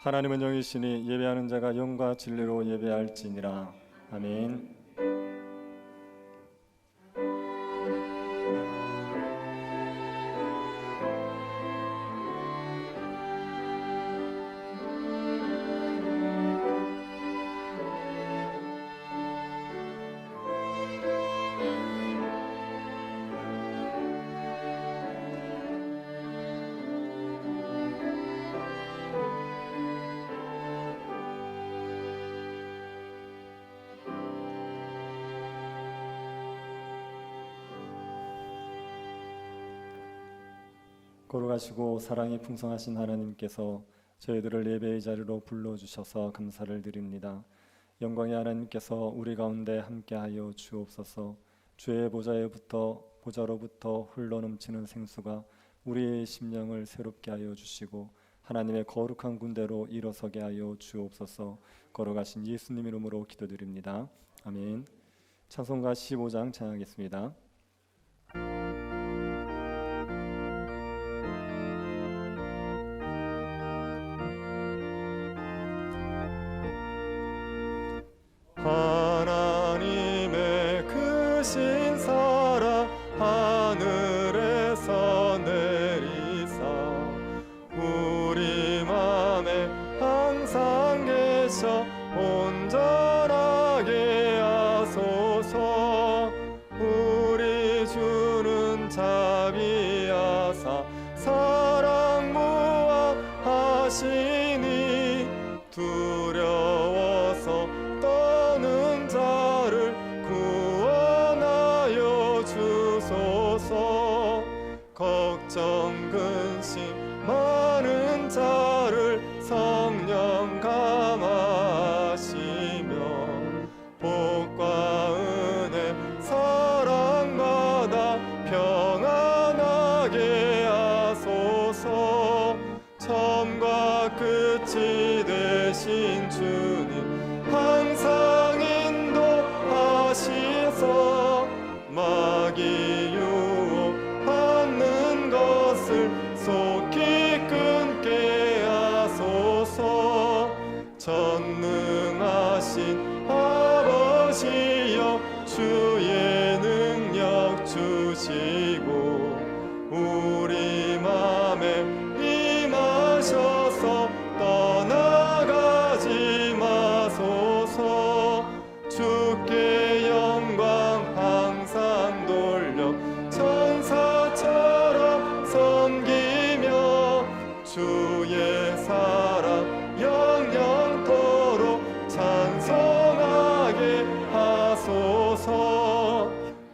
하나님은 영이시니 예배하는 자가 영과 진리로 예배할지니라. 아멘. 거룩하시고 사랑이 풍성하신 하나님께서 저희들을 예배의 자리로 불러주셔서 감사를 드립니다. 영광의 하나님께서 우리 가운데 함께하여 주옵소서. 주의 보좌로부터 흘러넘치는 생수가 우리의 심령을 새롭게 하여 주시고 하나님의 거룩한 군대로 일어서게 하여 주옵소서. 거룩하신 예수님 이름으로 기도드립니다. 아멘. 찬송가 15장 찬양하겠습니다. 하나님의 크신 사랑 하늘에서 내리사 우리 맘에 항상 계셔 온전하게 하소서. 우리 주는 자비하사 사랑 무한하시니 두려워서 떠는 자를 구원하여 주소서. 걱정 근심 많은 자를 성령 감화하시며 복과 은혜 사랑받아 평안하게 하소서. 처음과 끝이 되신 주님 항상 인도하시소. 마귀 유혹하는 것을 속히 끊게 하소서. 전능하신 아버지여 주의 능력 주시고 우리 맘에 임하셔서 떠나가지 마소서. 주께 영광 항상 돌려 천사처럼 섬기며 주의 사랑 영영토록 찬송하게 하소서.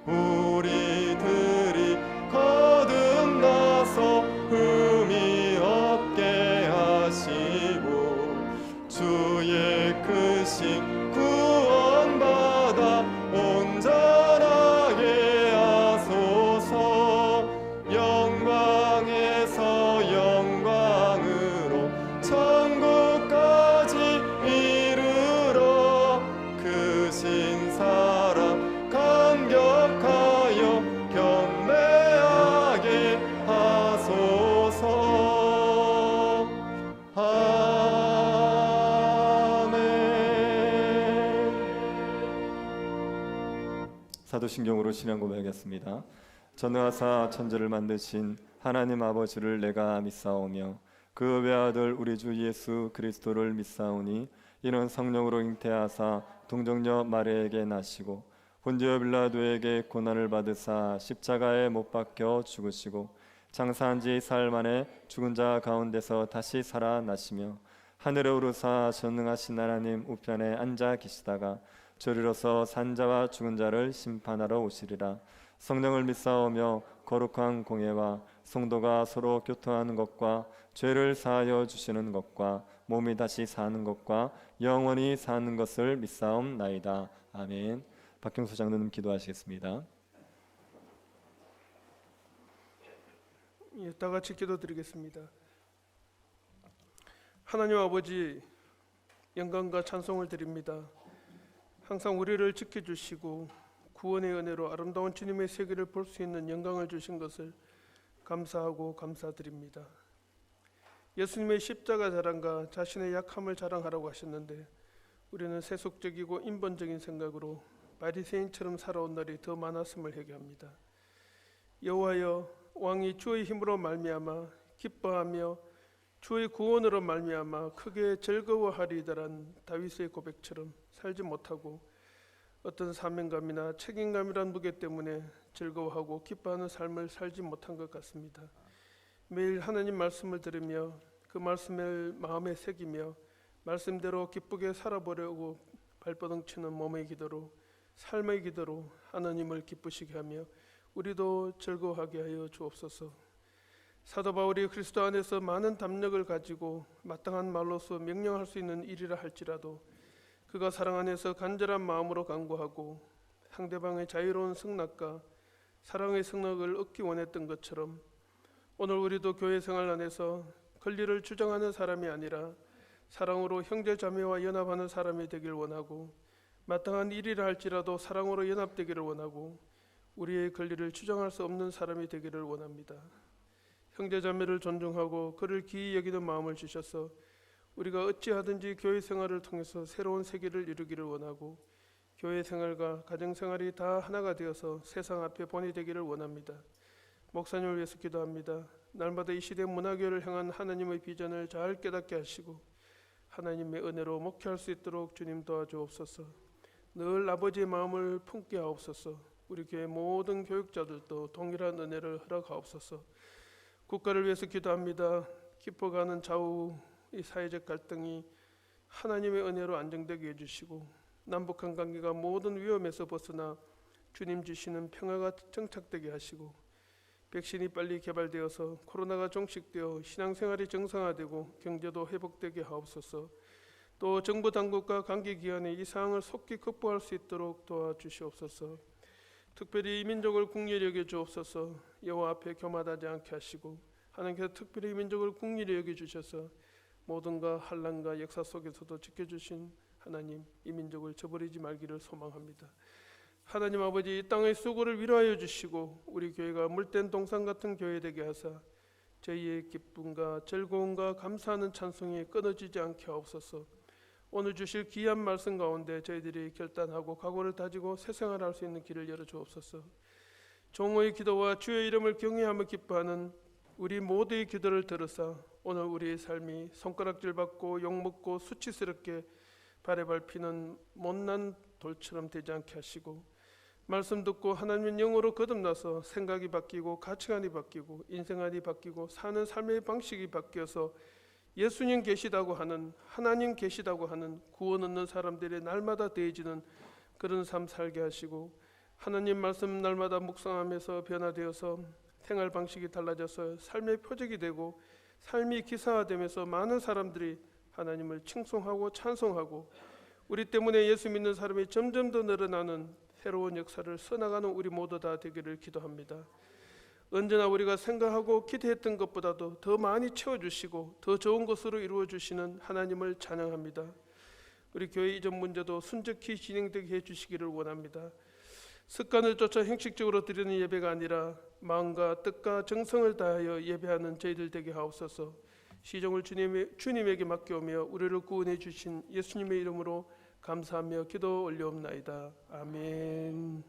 우리들이 거듭나서 흠이 없게 하시고 주의 크신 구원받아 온전하게 하소서. 영광에서 영광으로 천국까지 이르러 크신 사랑 감격하여 경배하게 하소서. 아멘. 사도신경으로 신앙 고백하겠습니다. 전능하사 천지를 만드신 하나님 아버지를 내가 믿사오며 그 외아들 우리 주 예수 그리스도를 믿사오니 이는 성령으로 잉태하사 동정녀 마리아에게 나시고 본디오 빌라도에게 고난을 받으사 십자가에 못 박혀 죽으시고 장사한 지 사흘 만에 죽은 자 가운데서 다시 살아나시며 하늘에 오르사 전능하신 하나님 우편에 앉아 계시다가 저리로서 산자와 죽은 자를 심판하러 오시리라. 성령을 믿사오며 거룩한 공예와 성도가 서로 교통하는 것과 죄를 사하여 주시는 것과 몸이 다시 사는 것과 영원히 사는 것을 믿사옵나이다. 아멘. 박경수 장로님 기도하시겠습니다. 다 같이 기도드리겠습니다. 하나님 아버지, 영광과 찬송을 드립니다. 항상 우리를 지켜주시고 구원의 은혜로 아름다운 주님의 세계를 볼 수 있는 영광을 주신 것을 감사하고 감사드립니다. 예수님의 십자가 자랑과 자신의 약함을 자랑하라고 하셨는데 우리는 세속적이고 인본적인 생각으로 바리새인처럼 살아온 날이 더 많았음을 회개합니다. 여호와여, 왕이 주의 힘으로 말미암아 기뻐하며 주의 구원으로 말미암아 크게 즐거워하리이다란 다윗의 고백처럼 살지 못하고 어떤 사명감이나 책임감이란 무게 때문에 즐거워하고 기뻐하는 삶을 살지 못한 것 같습니다. 매일 하나님 말씀을 들으며 그 말씀을 마음에 새기며 말씀대로 기쁘게 살아보려고 발버둥치는 몸의 기도로, 삶의 기도로 하나님을 기쁘시게 하며 우리도 즐거워하게 하여 주옵소서. 사도 바울이 그리스도 안에서 많은 담력을 가지고 마땅한 말로서 명령할 수 있는 일이라 할지라도 그가 사랑 안에서 간절한 마음으로 간구하고 상대방의 자유로운 승낙과 사랑의 승낙을 얻기 원했던 것처럼 오늘 우리도 교회 생활 안에서 권리를 주장하는 사람이 아니라 사랑으로 형제 자매와 연합하는 사람이 되길 원하고 마땅한 일이라 할지라도 사랑으로 연합되기를 원하고 우리의 권리를 주장할 수 없는 사람이 되기를 원합니다. 형제 자매를 존중하고 그를 기이 여기는 마음을 주셔서 우리가 어찌하든지 교회 생활을 통해서 새로운 세계를 이루기를 원하고 교회 생활과 가정 생활이 다 하나가 되어서 세상 앞에 본이 되기를 원합니다. 목사님을 위해서 기도합니다. 날마다 이 시대 문화교회를 향한 하나님의 비전을 잘 깨닫게 하시고 하나님의 은혜로 목회할 수 있도록 주님 도와주옵소서. 늘 아버지의 마음을 품게 하옵소서. 우리 교회 모든 교육자들도 동일한 은혜를 허락하옵소서. 국가를 위해서 기도합니다. 깊어가는 좌우 이 사회적 갈등이 하나님의 은혜로 안정되게 해주시고 남북한 관계가 모든 위험에서 벗어나 주님 주시는 평화가 정착되게 하시고 백신이 빨리 개발되어서 코로나가 종식되어 신앙생활이 정상화되고 경제도 회복되게 하옵소서. 또 정부 당국과 관계기관이 이 상황을 속히 극복할 수 있도록 도와주시옵소서. 특별히 이 민족을 국리히 여겨 주옵소서. 여호와 앞에 교만하지 않게 하시고 하나님께서 특별히 이 민족을 국리히 여겨 주셔서 모든가 환난과 역사 속에서도 지켜주신 하나님, 이 민족을 저버리지 말기를 소망합니다. 하나님 아버지, 이 땅의 수고를 위로하여 주시고 우리 교회가 물된 동산 같은 교회 되게 하사 저희의 기쁨과 즐거움과 감사하는 찬송이 끊어지지 않게 하옵소서. 오늘 주실 귀한 말씀 가운데 저희들이 결단하고 각오를 다지고 새 생활할 수 있는 길을 열어 주옵소서. 종의 기도와 주의 이름을 경외하며 기뻐하는 우리 모두의 기도를 들으사 오늘 우리의 삶이 손가락질 받고 욕먹고 수치스럽게 발에 밟히는 못난 돌처럼 되지 않게 하시고 말씀 듣고 하나님의 영으로 거듭나서 생각이 바뀌고 가치관이 바뀌고 인생관이 바뀌고 사는 삶의 방식이 바뀌어서 예수님 계시다고 하는, 하나님 계시다고 하는 구원 얻는 사람들의 날마다 더해지는 그런 삶 살게 하시고 하나님 말씀 날마다 묵상하면서 변화되어서 생활 방식이 달라져서 삶의 표적이 되고 삶이 기사화되면서 많은 사람들이 하나님을 칭송하고 찬송하고 우리 때문에 예수 믿는 사람이 점점 더 늘어나는 새로운 역사를 써나가는 우리 모두 다 되기를 기도합니다. 언제나 우리가 생각하고 기대했던 것보다도 더 많이 채워주시고 더 좋은 것으로 이루어주시는 하나님을 찬양합니다. 우리 교회 이전 문제도 순적히 진행되게 해주시기를 원합니다. 습관을 쫓아 형식적으로 드리는 예배가 아니라 마음과 뜻과 정성을 다하여 예배하는 저희들 되게 하옵소서. 시종을 주님에게 맡겨오며 우리를 구원해 주신 예수님의 이름으로 감사하며 기도 올려옵나이다. 아멘.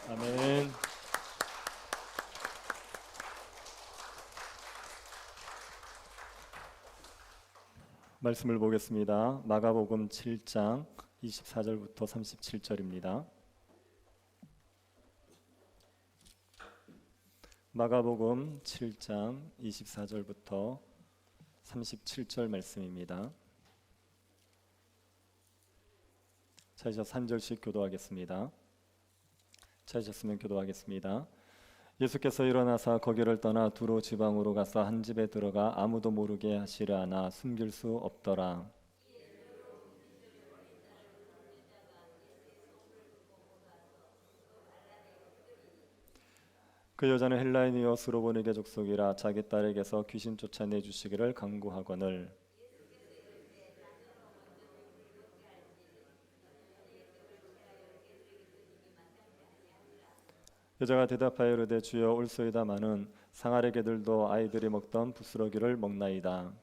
아멘. 말씀을 보겠습니다. 마가복음 7장 24절부터 37절입니다. 마가복음 7장 24절부터 37절 말씀입니다. 찾으셔서 한 절씩 교도하겠습니다. 찾으셨으면 교도하겠습니다. 예수께서 일어나사 거기를 떠나 두로 지방으로 가서 한 집에 들어가 아무도 모르게 하시려 하나 숨길 수 없더라. 그 여자는 헬라인이요 스로보니게 족속이라 자기 딸에게서 귀신 쫓아내 주시기를 간구하거늘 여자가 대답하여 이르되 주여 올소이다마는 상아래 개들도 아이들이 먹던 부스러기를 먹나이다.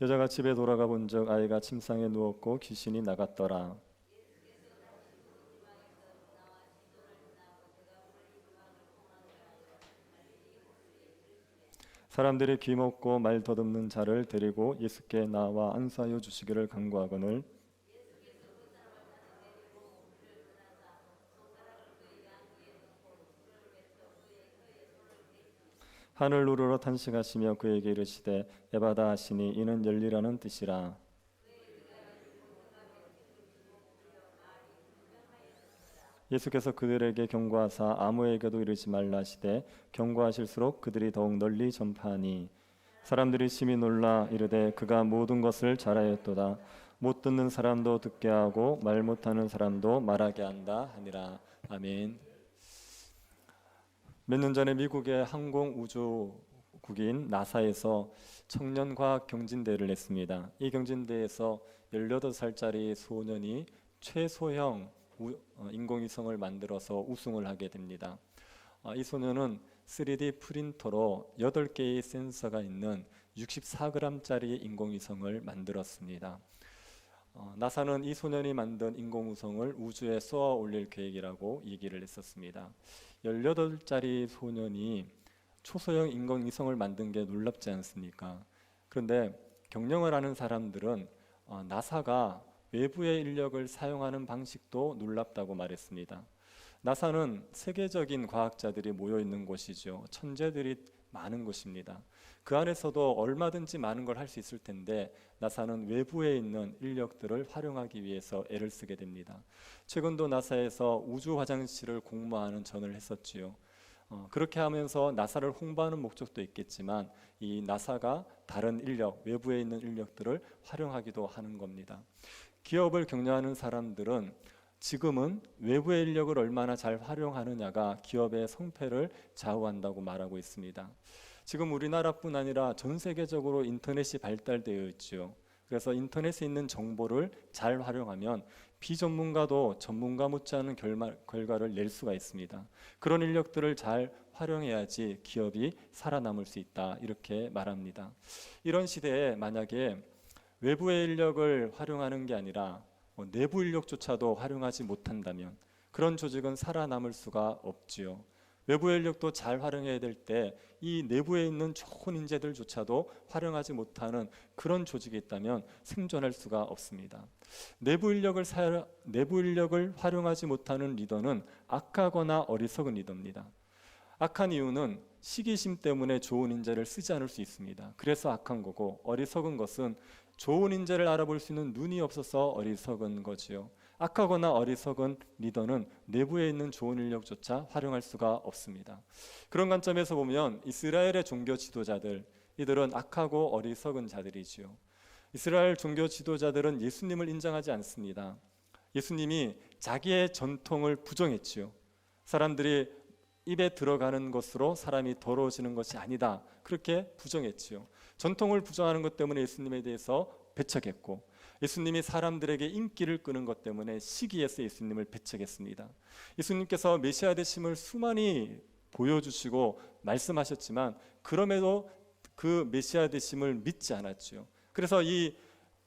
여자가 집에 돌아가 본즉 아이가 침상에 누웠고 귀신이 나갔더라. 사람들이 귀 먹고 말 더듬는 자를 데리고 예수께 나와 안수하여 주시기를 간구하거늘 하늘 우러러 탄식하시며 그에게 이르시되 에바다 하시니 이는 열리라는 뜻이라. 예수께서 그들에게 경고하사 아무에게도 이르지 말라 하시되 경고하실수록 그들이 더욱 널리 전파하니 사람들이 심히 놀라 이르되 그가 모든 것을 잘하였도다. 못 듣는 사람도 듣게 하고 말 못하는 사람도 말하게 한다 하니라. 아멘. 몇 년 전에 미국의 항공우주국인 나사에서 청년과학 경진대회를 했습니다. 이 경진대회에서 18살짜리 소년이 최소형 인공위성을 만들어서 우승을 하게 됩니다. 이 소년은 3D 프린터로 8개의 센서가 있는 64g짜리 인공위성을 만들었습니다. 나사는 이 소년이 만든 인공위성을 우주에 쏘아 올릴 계획이라고 얘기를 했었습니다. 18살짜리 소년이 초소형 인공위성을 만든 게 놀랍지 않습니까? 그런데 경영을 하는 사람들은 나사가 외부의 인력을 사용하는 방식도 놀랍다고 말했습니다. 나사는 세계적인 과학자들이 모여 있는 곳이죠. 천재들이 많은 곳입니다. 그 안에서도 얼마든지 많은 걸 할 수 있을 텐데 나사는 외부에 있는 인력들을 활용하기 위해서 애를 쓰게 됩니다. 최근도 나사에서 우주 화장실을 공모하는 전을 했었지요. 그렇게 하면서 나사를 홍보하는 목적도 있겠지만 이 나사가 다른 인력, 외부에 있는 인력들을 활용하기도 하는 겁니다. 기업을 경영하는 사람들은 지금은 외부의 인력을 얼마나 잘 활용하느냐가 기업의 성패를 좌우한다고 말하고 있습니다. 지금 우리나라뿐 아니라 전 세계적으로 인터넷이 발달되어 있죠. 그래서 인터넷에 있는 정보를 잘 활용하면 비전문가도 전문가 못지않은 결과를 낼 수가 있습니다. 그런 인력들을 잘 활용해야지 기업이 살아남을 수 있다, 이렇게 말합니다. 이런 시대에 만약에 외부의 인력을 활용하는 게 아니라 내부 인력조차도 활용하지 못한다면 그런 조직은 살아남을 수가 없지요. 외부 인력도 잘 활용해야 될 때 이 내부에 있는 좋은 인재들조차도 활용하지 못하는 그런 조직이 있다면 생존할 수가 없습니다. 내부 인력을 활용하지 못하는 리더는 악하거나 어리석은 리더입니다. 악한 이유는 시기심 때문에 좋은 인재를 쓰지 않을 수 있습니다. 그래서 악한 거고, 어리석은 것은 좋은 인재를 알아볼 수 있는 눈이 없어서 어리석은 거지요. 악하거나 어리석은 리더는 내부에 있는 좋은 인력조차 활용할 수가 없습니다. 그런 관점에서 보면 이스라엘의 종교 지도자들, 이들은 악하고 어리석은 자들이지요. 이스라엘 종교 지도자들은 예수님을 인정하지 않습니다. 예수님이 자기의 전통을 부정했지요. 사람들이 입에 들어가는 것으로 사람이 더러워지는 것이 아니다, 그렇게 부정했지요. 전통을 부정하는 것 때문에 예수님에 대해서 배척했고, 예수님이 사람들에게 인기를 끄는 것 때문에 시기해서 예수님을 배척했습니다. 예수님께서 메시아 되심을 수많이 보여주시고 말씀하셨지만 그럼에도 그 메시아 되심을 믿지 않았죠. 그래서 이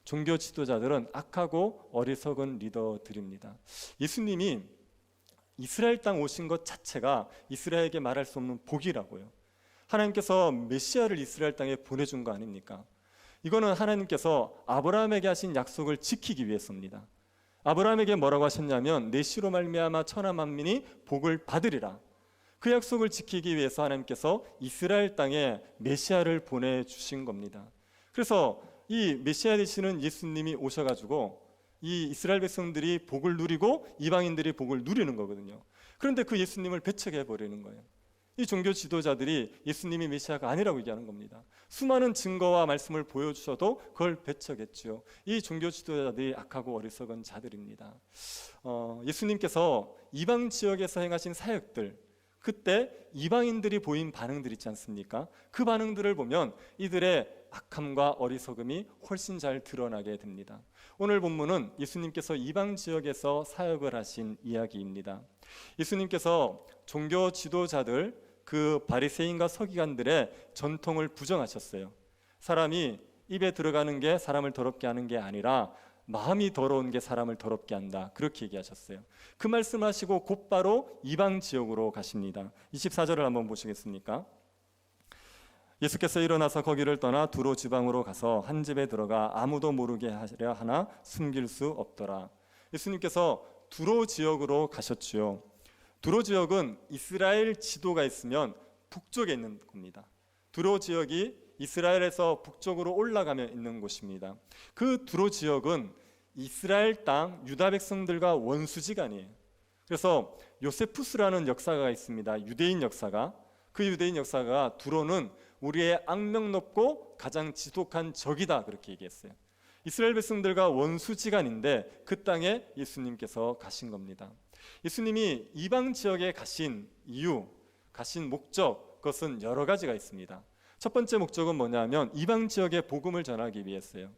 종교 지도자들은 악하고 어리석은 리더들입니다. 예수님이 이스라엘 땅 오신 것 자체가 이스라엘에게 말할 수 없는 복이라고요. 하나님께서 메시아를 이스라엘 땅에 보내준 거 아닙니까? 이거는 하나님께서 아브라함에게 하신 약속을 지키기 위해서입니다. 아브라함에게 뭐라고 하셨냐면 내 씨로 말미암아 천하 만민이 복을 받으리라. 그 약속을 지키기 위해서 하나님께서 이스라엘 땅에 메시아를 보내주신 겁니다. 그래서 이 메시아 되시는 예수님이 오셔가지고 이 이스라엘 백성들이 복을 누리고 이방인들이 복을 누리는 거거든요. 그런데 그 예수님을 배척해버리는 거예요. 이 종교 지도자들이 예수님이 메시아가 아니라고 얘기하는 겁니다. 수많은 증거와 말씀을 보여주셔도 그걸 배척했죠. 이 종교 지도자들이 악하고 어리석은 자들입니다. 예수님께서 이방 지역에서 행하신 사역들, 그때 이방인들이 보인 반응들 있지 않습니까? 그 반응들을 보면 이들의 악함과 어리석음이 훨씬 잘 드러나게 됩니다. 오늘 본문은 예수님께서 이방 지역에서 사역을 하신 이야기입니다. 예수님께서 종교 지도자들, 그 바리새인과 서기관들의 전통을 부정하셨어요. 사람이 입에 들어가는 게 사람을 더럽게 하는 게 아니라 마음이 더러운 게 사람을 더럽게 한다, 그렇게 얘기하셨어요. 그 말씀하시고 곧바로 이방 지역으로 가십니다. 24절을 한번 보시겠습니까? 예수께서 일어나서 거기를 떠나 두로 지방으로 가서 한 집에 들어가 아무도 모르게 하려 하나 숨길 수 없더라. 예수님께서 두로 지역으로 가셨지요. 두로 지역은 이스라엘 지도가 있으면 북쪽에 있는 겁니다. 두로 지역이 이스라엘에서 북쪽으로 올라가면 있는 곳입니다. 그 두로 지역은 이스라엘 땅 유다 백성들과 원수지간이에요. 그래서 요세푸스라는 역사가 있습니다. 유대인 역사가. 그 유대인 역사가 두로는 우리의 악명 높고 가장 지독한 적이다, 그렇게 얘기했어요. 이스라엘 백성들과 원수지간인데 그 땅에 예수님께서 가신 겁니다. 예수님이 이방 지역에 가신 이유, 가신 목적, 그것은 여러 가지가 있습니다. 첫 번째 목적은 뭐냐면 이방 지역에 복음을 전하기 위해서요.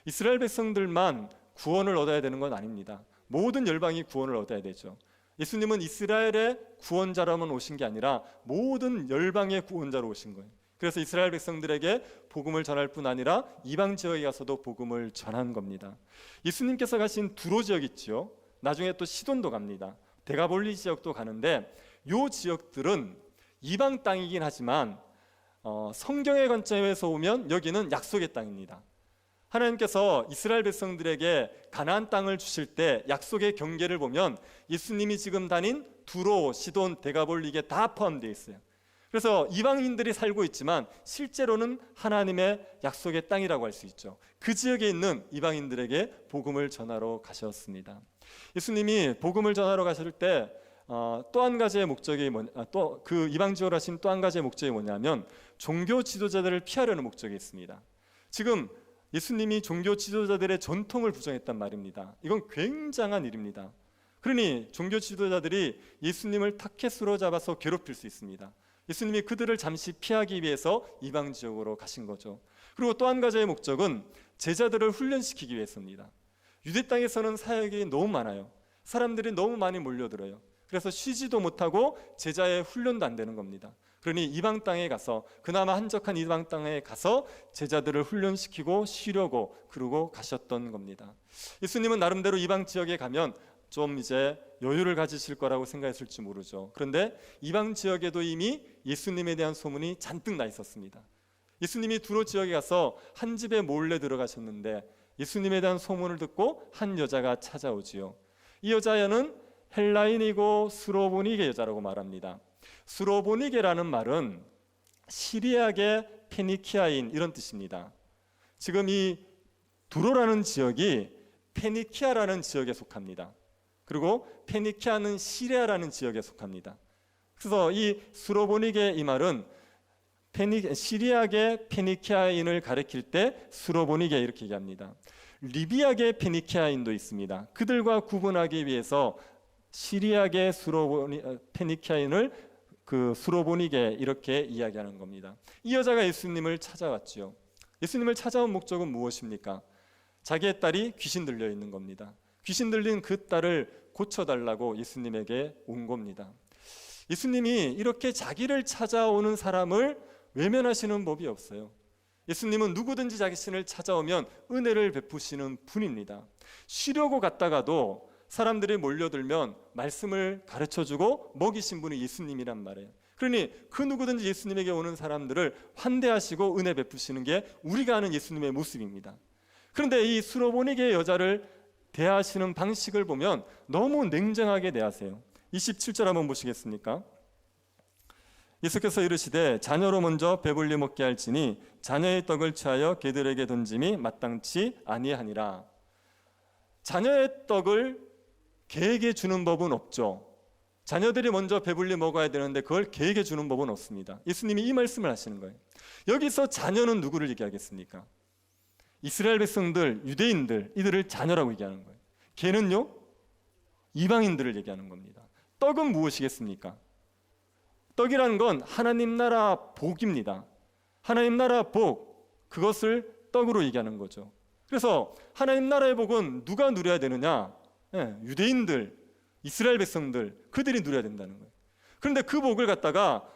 이스라엘 백성들만 구원을 얻어야 되는 건 아닙니다. 모든 열방이 구원을 얻어야 되죠. 예수님은 이스라엘의 구원자로만 오신 게 아니라 모든 열방의 구원자로 오신 거예요. 그래서 이스라엘 백성들에게 복음을 전할 뿐 아니라 이방 지역에 가서도 복음을 전한 겁니다. 예수님께서 가신 두로 지역 있죠. 나중에 또 시돈도 갑니다. 데가볼리 지역도 가는데 이 지역들은 이방 땅이긴 하지만 성경의 관점에서 보면 여기는 약속의 땅입니다. 하나님께서 이스라엘 백성들에게 가나안 땅을 주실 때 약속의 경계를 보면 예수님이 지금 다닌 두로, 시돈, 데가볼리게 다 포함되어 있어요. 그래서 이방인들이 살고 있지만 실제로는 하나님의 약속의 땅이라고 할 수 있죠. 그 지역에 있는 이방인들에게 복음을 전하러 가셨습니다. 예수님이 복음을 전하러 가실 때 또 한 가지의 목적이 또 그 이방 지역으로 하신 또 한 가지의 목적이 뭐냐면 종교 지도자들을 피하려는 목적이 있습니다. 지금 예수님이 종교 지도자들의 전통을 부정했단 말입니다. 이건 굉장한 일입니다. 그러니 종교 지도자들이 예수님을 타켓으로 잡아서 괴롭힐 수 있습니다. 예수님이 그들을 잠시 피하기 위해서 이방 지역으로 가신 거죠. 그리고 또 한 가지의 목적은 제자들을 훈련시키기 위해서입니다. 유대 땅에서는 사역이 너무 많아요. 사람들이 너무 많이 몰려들어요. 그래서 쉬지도 못하고 제자의 훈련도 안 되는 겁니다. 그러니 이방 땅에 가서, 그나마 한적한 이방 땅에 가서 제자들을 훈련시키고 쉬려고 그러고 가셨던 겁니다. 예수님은 나름대로 이방 지역에 가면 좀 이제 여유를 가지실 거라고 생각했을지 모르죠. 그런데 이방 지역에도 이미 예수님에 대한 소문이 잔뜩 나 있었습니다. 예수님이 두로 지역에 가서 한 집에 몰래 들어가셨는데 예수님에 대한 소문을 듣고 한 여자가 찾아오지요. 이 여자는 헬라인이고 수로보니게 여자라고 말합니다. 수로보니게라는 말은 시리아계 페니키아인, 이런 뜻입니다. 지금 이 두로라는 지역이 페니키아라는 지역에 속합니다. 그리고 페니키아는 시리아라는 지역에 속합니다. 그래서 이 수로보니게 이 말은 시리아계 페니키아인을 가리킬 때 수로보니게 이렇게 얘기합니다. 리비아계 페니키아인도 있습니다. 그들과 구분하기 위해서 시리아계 페니키아인을 그 수로보니게 이렇게 이야기하는 겁니다. 이 여자가 예수님을 찾아왔지요. 예수님을 찾아온 목적은 무엇입니까? 자기의 딸이 귀신 들려 있는 겁니다. 귀신 들린 그 딸을 고쳐달라고 예수님에게 온 겁니다. 예수님이 이렇게 자기를 찾아오는 사람을 외면하시는 법이 없어요. 예수님은 누구든지 자신을 찾아오면 은혜를 베푸시는 분입니다. 쉬려고 갔다가도 사람들이 몰려들면 말씀을 가르쳐주고 먹이신 분이 예수님이란 말이에요. 그러니 그 누구든지 예수님에게 오는 사람들을 환대하시고 은혜 베푸시는 게 우리가 아는 예수님의 모습입니다. 그런데 이 수로보니게 여자를 대하시는 방식을 보면 너무 냉정하게 대하세요. 27절 한번 보시겠습니까? 예수께서 이르시되 자녀로 먼저 배불리 먹게 할지니 자녀의 떡을 취하여 개들에게 던짐이 마땅치 아니하니라. 자녀의 떡을 개에게 주는 법은 없죠. 자녀들이 먼저 배불리 먹어야 되는데 그걸 개에게 주는 법은 없습니다. 예수님이 이 말씀을 하시는 거예요. 여기서 자녀는 누구를 얘기하겠습니까? 이스라엘 백성들, 유대인들, 이들을 자녀라고 얘기하는 거예요. 개는요? 이방인들을 얘기하는 겁니다. 떡은 무엇이겠습니까? 떡이라는 건 하나님 나라 복입니다. 하나님 나라 복, 그것을 떡으로 얘기하는 거죠. 그래서 하나님 나라의 복은 누가 누려야 되느냐? 유대인들, 이스라엘 백성들, 그들이 누려야 된다는 거예요. 그런데 그 복을 갖다가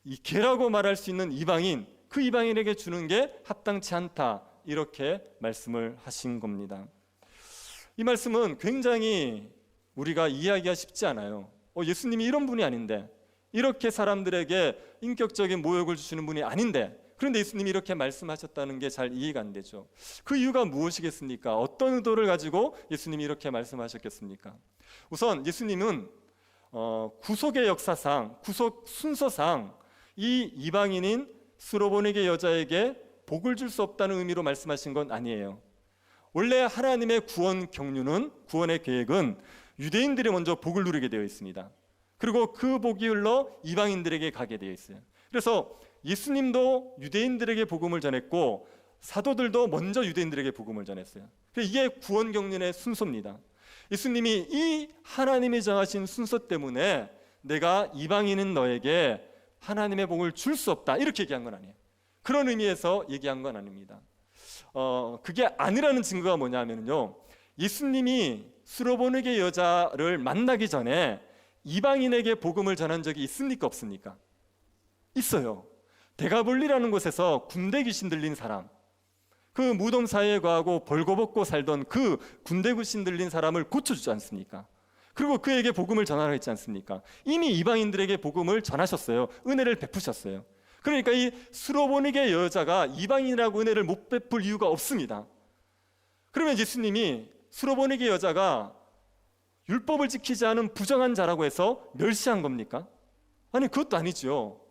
이 개라고 말할 수 있는 이방인, 그 이방인에게 주는 게 합당치 않다, 이렇게 말씀을 하신 겁니다. 이 말씀은 굉장히 우리가 이해하기가 쉽지 않아요. 예수님이 이런 분이 아닌데, 이렇게 사람들에게 인격적인 모욕을 주시는 분이 아닌데, 그런데 예수님이 이렇게 말씀하셨다는 게 잘 이해가 안 되죠. 그 이유가 무엇이겠습니까? 어떤 의도를 가지고 예수님이 이렇게 말씀하셨겠습니까? 우선 예수님은 구속의 역사상, 구속 순서상 이 이방인인 수로보니게 여자에게 복을 줄 수 없다는 의미로 말씀하신 건 아니에요. 원래 하나님의 구원 경륜은, 구원의 계획은 유대인들이 먼저 복을 누리게 되어 있습니다. 그리고 그 복이 흘러 이방인들에게 가게 되어 있어요. 그래서 예수님도 유대인들에게 복음을 전했고 사도들도 먼저 유대인들에게 복음을 전했어요. 이게 구원 경륜의 순서입니다. 예수님이 이 하나님이 정하신 순서 때문에 내가 이방인인 너에게 하나님의 복을 줄 수 없다, 이렇게 얘기한 건 아니에요. 그런 의미에서 얘기한 건 아닙니다. 그게 아니라는 증거가 뭐냐면요, 예수님이 수로보니게 여자를 만나기 전에 이방인에게 복음을 전한 적이 있습니까, 없습니까? 있어요. 데가볼리라는 곳에서 군대 귀신 들린 사람, 그 무덤 사이에 거하고 벌거벗고 살던 그 군대 귀신 들린 사람을 고쳐주지 않습니까? 그리고 그에게 복음을 전하라 했지 않습니까? 이미 이방인들에게 복음을 전하셨어요. 은혜를 베푸셨어요. 그러니까 이 수로보니게 여자가 이방인이라고 은혜를 못 베풀 이유가 없습니다. 그러면 예수님이 수로보니게 여자가 율법을 지키지 않은 부정한 자라고 해서 멸시한 겁니까? 아니, 그것도 아니죠.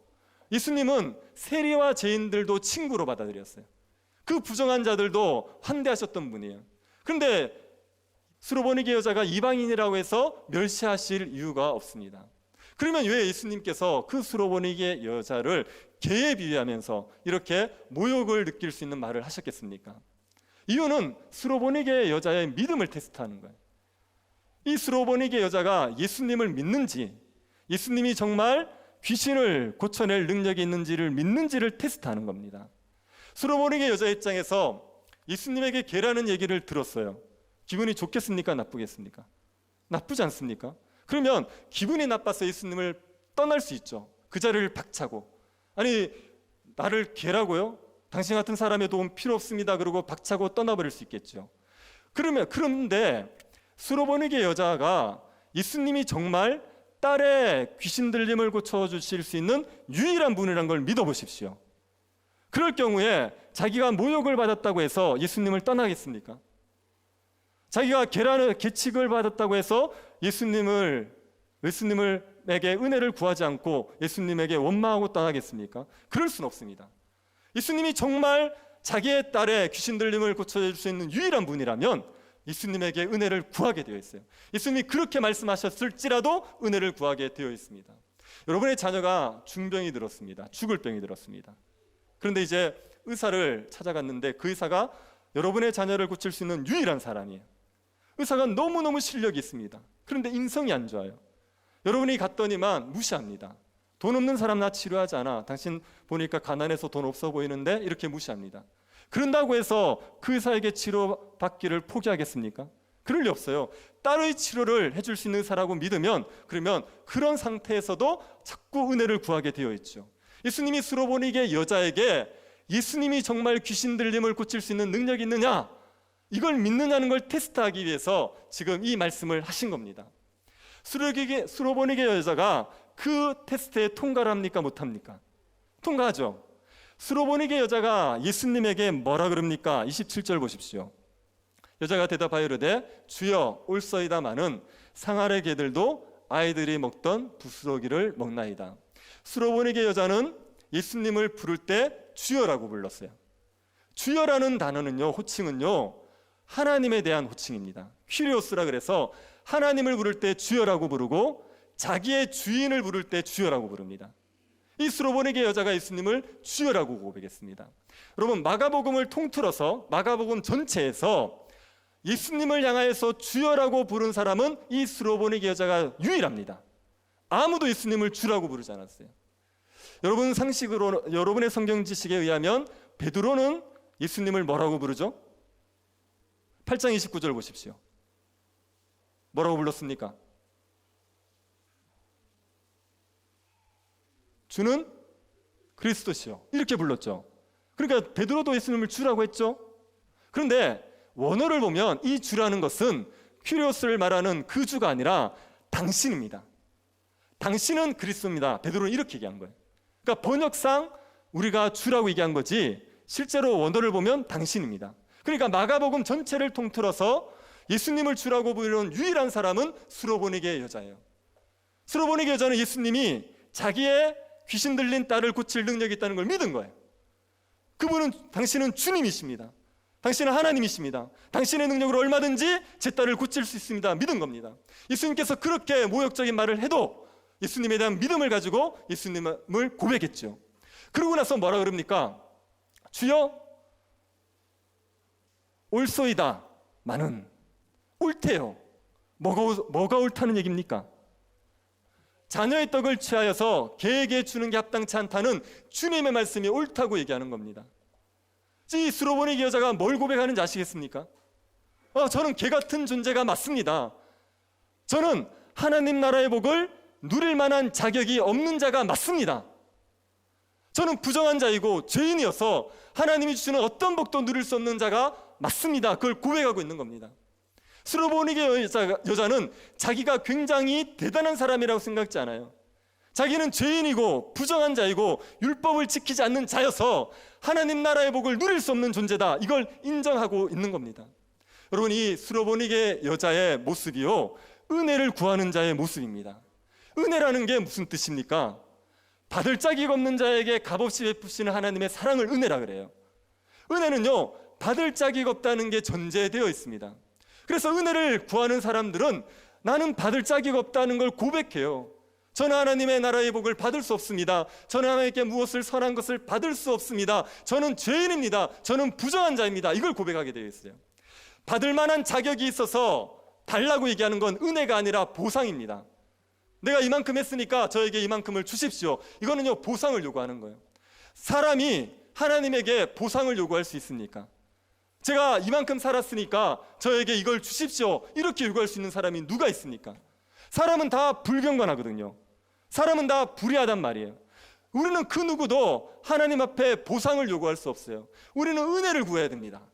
예수님은 세리와 죄인들도 친구로 받아들였어요. 그 부정한 자들도 환대하셨던 분이에요. 그런데 수로보니게 여자가 이방인이라고 해서 멸시하실 이유가 없습니다. 그러면 왜 예수님께서 그 수로보니게 여자를 개에 비유하면서 이렇게 모욕을 느낄 수 있는 말을 하셨겠습니까? 이유는 수로보니게 여자의 믿음을 테스트하는 거예요. 이 수로보니게 여자가 예수님을 믿는지, 예수님이 정말 귀신을 고쳐낼 능력이 있는지를 믿는지를 테스트하는 겁니다. 수로보니게 여자 입장에서 예수님에게 개라는 얘기를 들었어요. 기분이 좋겠습니까, 나쁘겠습니까? 나쁘지 않습니까? 그러면 기분이 나빠서 예수님을 떠날 수 있죠. 그 자리를 박차고, 아니, 나를 개라고요? 당신 같은 사람의 도움 필요 없습니다, 그러고 박차고 떠나버릴 수 있겠죠. 그런데 수로보니게 여자가 예수님이 정말 딸의 귀신 들림을 고쳐주실 수 있는 유일한 분이라는 걸 믿어보십시오. 그럴 경우에 자기가 모욕을 받았다고 해서 예수님을 떠나겠습니까? 자기가 계칙을 받았다고 해서 예수님에게 은혜를 구하지 않고 예수님에게 원망하고 떠나겠습니까? 그럴 수는 없습니다. 예수님이 정말 자기의 딸의 귀신 들림을 고쳐줄 수 있는 유일한 분이라면 예수님에게 은혜를 구하게 되어 있어요. 예수님이 그렇게 말씀하셨을지라도 은혜를 구하게 되어 있습니다. 여러분의 자녀가 중병이 들었습니다. 죽을 병이 들었습니다. 그런데 이제 의사를 찾아갔는데 그 의사가 여러분의 자녀를 고칠 수 있는 유일한 사람이에요. 의사가 너무너무 실력이 있습니다. 그런데 인성이 안 좋아요. 여러분이 갔더니만 무시합니다. 돈 없는 사람 나 치료하지 않아. 당신 보니까 가난해서 돈 없어 보이는데, 이렇게 무시합니다. 그런다고 해서 그 의사에게 치료받기를 포기하겠습니까? 그럴 리 없어요. 딸의 치료를 해줄 수 있는 의사라고 믿으면, 그러면 그런 상태에서도 자꾸 은혜를 구하게 되어 있죠. 예수님이 수로보니게 여자에게 예수님이 정말 귀신 들림을 고칠 수 있는 능력이 있느냐, 이걸 믿느냐는 걸 테스트하기 위해서 지금 이 말씀을 하신 겁니다. 수로보니게 여자가 그 테스트에 통과를 합니까, 못합니까? 통과하죠. 수로보니게 여자가 예수님에게 뭐라 그럽니까? 27절 보십시오. 여자가 대답하여 이르되 주여 올소이다마는 상아래 개들도 아이들이 먹던 부스러기를 먹나이다. 수로보니게 여자는 예수님을 부를 때 주여라고 불렀어요. 주여라는 단어는요, 호칭은요, 하나님에 대한 호칭입니다. 퀴리오스라 그래서 하나님을 부를 때 주여라고 부르고 자기의 주인을 부를 때 주여라고 부릅니다. 이 수로보니게 여자가 예수님을 주여라고 고백했습니다. 여러분, 마가복음을 통틀어서 마가복음 전체에서 예수님을 향하여서 주여라고 부른 사람은 이 수로보니게 여자가 유일합니다. 아무도 예수님을 주라고 부르지 않았어요. 여러분 상식으로, 여러분의 성경 지식에 의하면 베드로는 예수님을 뭐라고 부르죠? 8장 29절 보십시오. 뭐라고 불렀습니까? 주는 그리스도시요, 이렇게 불렀죠. 그러니까 베드로도 예수님을 주라고 했죠. 그런데 원어를 보면 이 주라는 것은 퀴리오스를 말하는 그 주가 아니라 당신입니다. 당신은 그리스도입니다. 베드로는 이렇게 얘기한 거예요. 그러니까 번역상 우리가 주라고 얘기한 거지 실제로 원어를 보면 당신입니다. 그러니까 마가복음 전체를 통틀어서 예수님을 주라고 부르는 유일한 사람은 수로보니게 여자예요. 수로보니게 여자는 예수님이 자기의 귀신 들린 딸을 고칠 능력이 있다는 걸 믿은 거예요. 당신은 주님이십니다. 당신은 하나님이십니다. 당신의 능력으로 얼마든지 제 딸을 고칠 수 있습니다. 믿은 겁니다. 예수님께서 그렇게 모욕적인 말을 해도 예수님에 대한 믿음을 가지고 예수님을 고백했죠. 그러고 나서 뭐라 그럽니까? 주여 옳소이다 마는, 옳대요. 뭐가 옳다는 얘기입니까? 자녀의 떡을 취하여서 개에게 주는 게 합당치 않다는 주님의 말씀이 옳다고 얘기하는 겁니다. 이 수로보니게 여자가 뭘 고백하는지 아시겠습니까? 저는 개 같은 존재가 맞습니다. 저는 하나님 나라의 복을 누릴 만한 자격이 없는 자가 맞습니다. 저는 부정한 자이고 죄인이어서 하나님이 주시는 어떤 복도 누릴 수 없는 자가 맞습니다. 그걸 고백하고 있는 겁니다. 수로보니게 여자는 자기가 굉장히 대단한 사람이라고 생각지 않아요. 자기는 죄인이고 부정한 자이고 율법을 지키지 않는 자여서 하나님 나라의 복을 누릴 수 없는 존재다, 이걸 인정하고 있는 겁니다. 여러분, 이 수로보니게 여자의 모습이요, 은혜를 구하는 자의 모습입니다. 은혜라는 게 무슨 뜻입니까? 받을 자격 없는 자에게 값없이 베푸시는 하나님의 사랑을 은혜라 그래요. 은혜는요, 받을 자격 없다는 게 전제되어 있습니다. 그래서 은혜를 구하는 사람들은 나는 받을 자격 없다는 걸 고백해요. 저는 하나님의 나라의 복을 받을 수 없습니다. 저는 하나님께 무엇을 선한 것을 받을 수 없습니다. 저는 죄인입니다. 저는 부정한 자입니다. 이걸 고백하게 되어 있어요. 받을 만한 자격이 있어서 달라고 얘기하는 건 은혜가 아니라 보상입니다. 내가 이만큼 했으니까 저에게 이만큼을 주십시오. 이거는요, 보상을 요구하는 거예요. 사람이 하나님에게 보상을 요구할 수 있습니까? 제가 이만큼 살았으니까 저에게 이걸 주십시오, 이렇게 요구할 수 있는 사람이 누가 있습니까? 사람은 다 불경건하거든요. 사람은 다 불의하단 말이에요. 우리는 그 누구도 하나님 앞에 보상을 요구할 수 없어요. 우리는 은혜를 구해야 됩니다.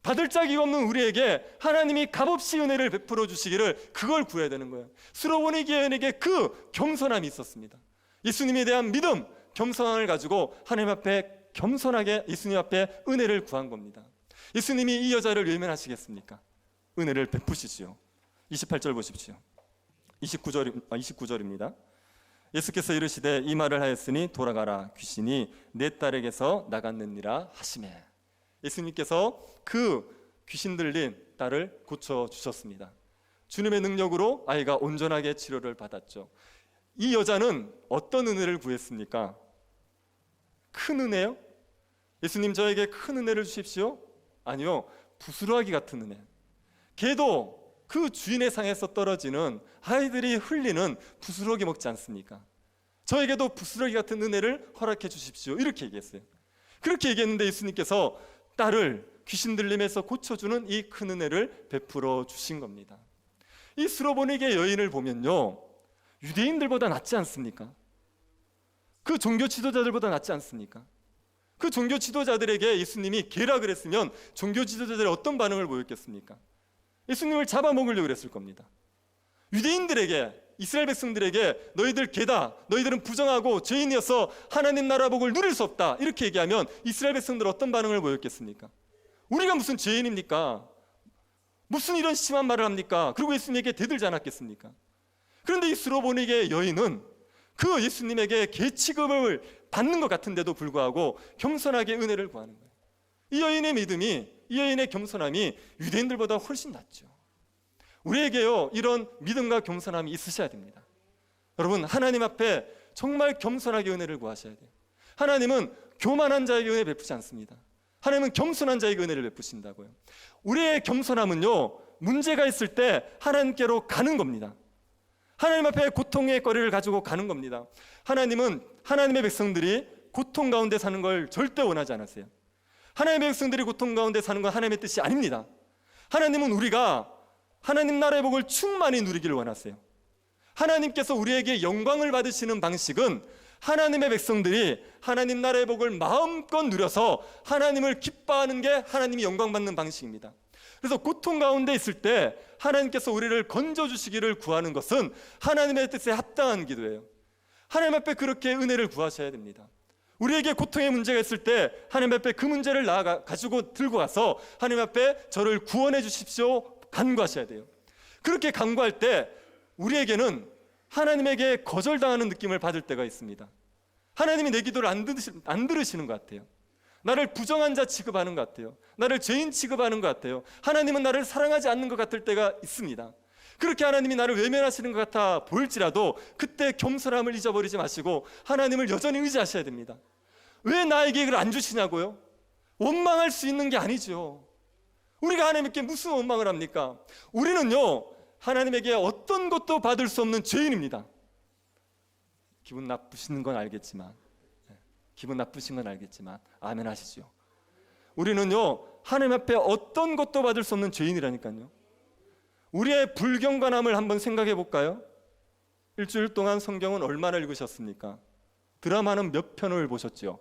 받을 자격 없는 우리에게 하나님이 값없이 은혜를 베풀어 주시기를, 그걸 구해야 되는 거예요. 수로보니게 여인에게 그 겸손함이 있었습니다. 예수님에 대한 믿음, 겸손함을 가지고 하나님 앞에 겸손하게 예수님 앞에 은혜를 구한 겁니다. 예수님이 이 여자를 외면하시겠습니까? 은혜를 베푸시지요. 28절 보십시오. 29절입니다. 예수께서 이르시되 이 말을 하였으니 돌아가라, 귀신이 내 딸에게서 나갔느니라 하시매. 예수님께서 그 귀신 들린 딸을 고쳐주셨습니다. 주님의 능력으로 아이가 온전하게 치료를 받았죠. 이 여자는 어떤 은혜를 구했습니까? 큰 은혜요? 예수님 저에게 큰 은혜를 주십시오? 아니요, 부스러기 같은 은혜. 개도 그 주인의 상에서 떨어지는 아이들이 흘리는 부스러기 먹지 않습니까? 저에게도 부스러기 같은 은혜를 허락해 주십시오, 이렇게 얘기했어요. 그렇게 얘기했는데 예수님께서 딸을 귀신 들림에서 고쳐주는 이 큰 은혜를 베풀어 주신 겁니다. 이 수로보니게 여인을 보면요, 유대인들보다 낫지 않습니까? 그 종교 지도자들보다 낫지 않습니까? 그 종교 지도자들에게 예수님이 개락을 했으면 종교 지도자들이 어떤 반응을 보였겠습니까? 예수님을 잡아먹으려고 그랬을 겁니다. 유대인들에게, 이스라엘 백성들에게 너희들 개다, 너희들은 부정하고 죄인이어서 하나님 나라 복을 누릴 수 없다, 이렇게 얘기하면 이스라엘 백성들 어떤 반응을 보였겠습니까? 우리가 무슨 죄인입니까? 무슨 이런 심한 말을 합니까? 그리고 예수님에게 대들지 않았겠습니까? 그런데 이 스로보니게 여인은 그 예수님에게 개 취급을 받는 것 같은데도 불구하고 겸손하게 은혜를 구하는 거예요. 이 여인의 믿음이, 이 여인의 겸손함이 유대인들보다 훨씬 낫죠. 우리에게요, 이런 믿음과 겸손함이 있으셔야 됩니다. 여러분, 하나님 앞에 정말 겸손하게 은혜를 구하셔야 돼요. 하나님은 교만한 자에게 은혜 베푸지 않습니다. 하나님은 겸손한 자에게 은혜를 베푸신다고요. 우리의 겸손함은요, 문제가 있을 때 하나님께로 가는 겁니다. 하나님 앞에 고통의 거리를 가지고 가는 겁니다. 하나님은 하나님의 백성들이 고통 가운데 사는 걸 절대 원하지 않으세요. 하나님의 백성들이 고통 가운데 사는 건 하나님의 뜻이 아닙니다. 하나님은 우리가 하나님 나라의 복을 충만히 누리기를 원하세요. 하나님께서 우리에게 영광을 받으시는 방식은 하나님의 백성들이 하나님 나라의 복을 마음껏 누려서 하나님을 기뻐하는 게 하나님이 영광받는 방식입니다. 그래서 고통 가운데 있을 때 하나님께서 우리를 건져주시기를 구하는 것은 하나님의 뜻에 합당한 기도예요. 하나님 앞에 그렇게 은혜를 구하셔야 됩니다. 우리에게 고통의 문제가 있을 때 하나님 앞에 그 문제를 가지고 들고 가서 하나님 앞에 저를 구원해 주십시오 간구하셔야 돼요. 그렇게 간구할 때 우리에게는 하나님에게 거절당하는 느낌을 받을 때가 있습니다. 하나님이 내 기도를 안 들으시는 것 같아요. 나를 부정한 자 취급하는 것 같아요. 나를 죄인 취급하는 것 같아요. 하나님은 나를 사랑하지 않는 것 같을 때가 있습니다. 그렇게 하나님이 나를 외면하시는 것 같아 보일지라도 그때 겸손함을 잊어버리지 마시고 하나님을 여전히 의지하셔야 됩니다. 왜 나에게 이걸 안 주시냐고요? 원망할 수 있는 게 아니죠. 우리가 하나님께 무슨 원망을 합니까? 우리는요, 하나님에게 어떤 것도 받을 수 없는 죄인입니다. 기분 나쁘신 건 알겠지만, 아멘 하시죠. 우리는요, 하나님 앞에 어떤 것도 받을 수 없는 죄인이라니까요. 우리의 불경건함을 한번 생각해 볼까요? 일주일 동안 성경은 얼마나 읽으셨습니까? 드라마는 몇 편을 보셨죠?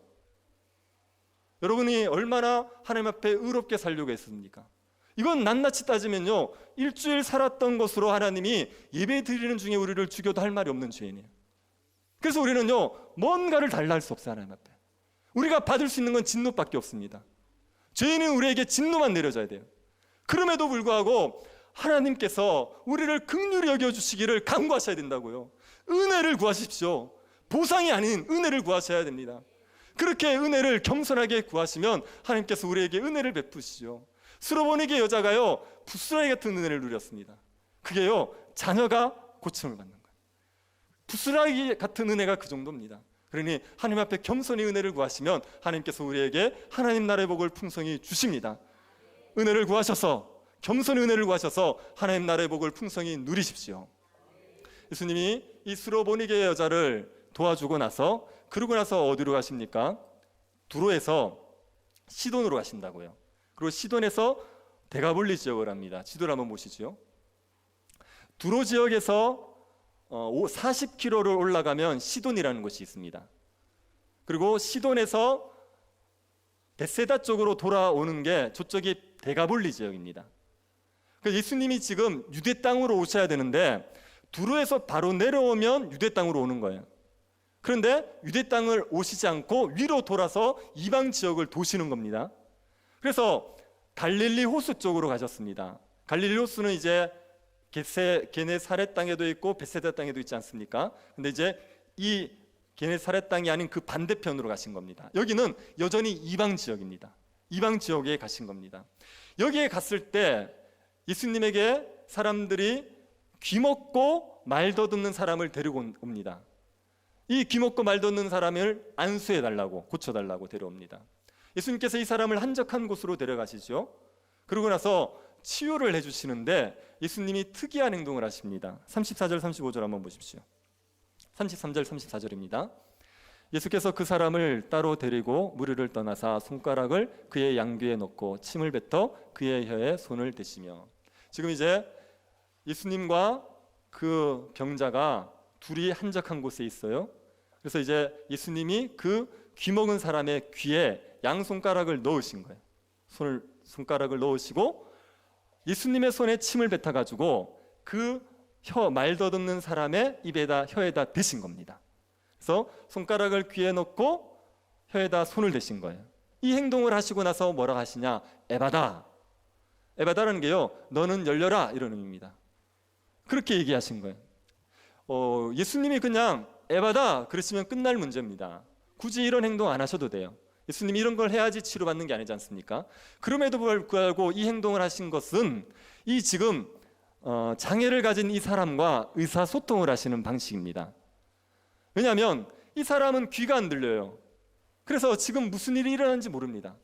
여러분이 얼마나 하나님 앞에 의롭게 살려고 했습니까? 이건 낱낱이 따지면요, 일주일 살았던 것으로 하나님이 예배 드리는 중에 우리를 죽여도 할 말이 없는 죄인이에요. 그래서 우리는요, 뭔가를 달라 할 수 없어요. 하나님 앞에 우리가 받을 수 있는 건 진노밖에 없습니다. 죄인은 우리에게 진노만 내려져야 돼요. 그럼에도 불구하고 하나님께서 우리를 긍휼히 여겨주시기를 간구하셔야 된다고요. 은혜를 구하십시오. 보상이 아닌 은혜를 구하셔야 됩니다. 그렇게 은혜를 겸손하게 구하시면 하나님께서 우리에게 은혜를 베푸시죠. 스로보니게 여자가요, 부스라기 같은 은혜를 누렸습니다. 그게요, 자녀가 고침을 받는 거예요. 부스라기 같은 은혜가 그 정도입니다. 그러니 하나님 앞에 겸손히 은혜를 구하시면 하나님께서 우리에게 하나님 나라의 복을 풍성히 주십니다. 은혜를 구하셔서, 겸손히 은혜를 구하셔서 하나님 나라의 복을 풍성히 누리십시오. 예수님이 이 스로보니게 여자를 도와주고 나서, 그러고 나서 어디로 가십니까? 두로에서 시돈으로 가신다고요. 그리고 시돈에서 데가볼리 지역을 합니다. 지도를 한번 보시죠. 두로 지역에서 40km를 올라가면 시돈이라는 곳이 있습니다. 그리고 시돈에서 베세다 쪽으로 돌아오는 게 저쪽이 데가볼리 지역입니다. 예수님이 지금 유대 땅으로 오셔야 되는데 두로에서 바로 내려오면 유대 땅으로 오는 거예요. 그런데 유대 땅을 오시지 않고 위로 돌아서 이방 지역을 도시는 겁니다. 그래서 갈릴리 호수 쪽으로 가셨습니다. 갈릴리 호수는 이제 게네사렛 땅에도 있고 베세다 땅에도 있지 않습니까? 근데 이제 이 게네사렛 땅이 아닌 그 반대편으로 가신 겁니다. 여기는 여전히 이방 지역입니다. 이방 지역에 가신 겁니다. 여기에 갔을 때 예수님에게 사람들이 귀먹고 말 더듬는 사람을 데리고 옵니다. 이 귀먹고 말 더듬는 사람을 안수해달라고, 고쳐달라고 데려옵니다. 예수님께서 이 사람을 한적한 곳으로 데려가시죠. 그러고 나서 치유를 해주시는데 예수님이 특이한 행동을 하십니다. 34절 35절 한번 보십시오. 33절 34절입니다. 예수께서 그 사람을 따로 데리고 무리를 떠나사 손가락을 그의 양귀에 넣고 침을 뱉어 그의 혀에 손을 대시며. 지금 이제 예수님과 그 병자가 둘이 한적한 곳에 있어요. 그래서 이제 예수님이 그 귀 먹은 사람의 귀에 양손가락을 넣으신 거예요. 손가락을 넣으시고 예수님의 손에 침을 뱉어가지고 그 말 더듬는 사람의 혀에다 대신 겁니다. 그래서 손가락을 귀에 넣고 혀에다 손을 대신 거예요. 이 행동을 하시고 나서 뭐라고 하시냐? 에바다. 에바다라는 게요, 너는 열려라, 이런 의미입니다. 그렇게 얘기하신 거예요. 예수님이 그냥 에바다 그러시면 끝날 문제입니다. 굳이 이런 행동 안 하셔도 돼요. 예수님이 이런 걸 해야지 치료받는 게 아니지 않습니까? 그럼에도 불구하고 이 행동을 하신 것은 이 지금 장애를 가진 이 사람과 의사소통을 하시는 방식입니다. 왜냐하면 이 사람은 귀가 안 들려요. 그래서 지금 무슨 일이 일어나는지 모릅니다.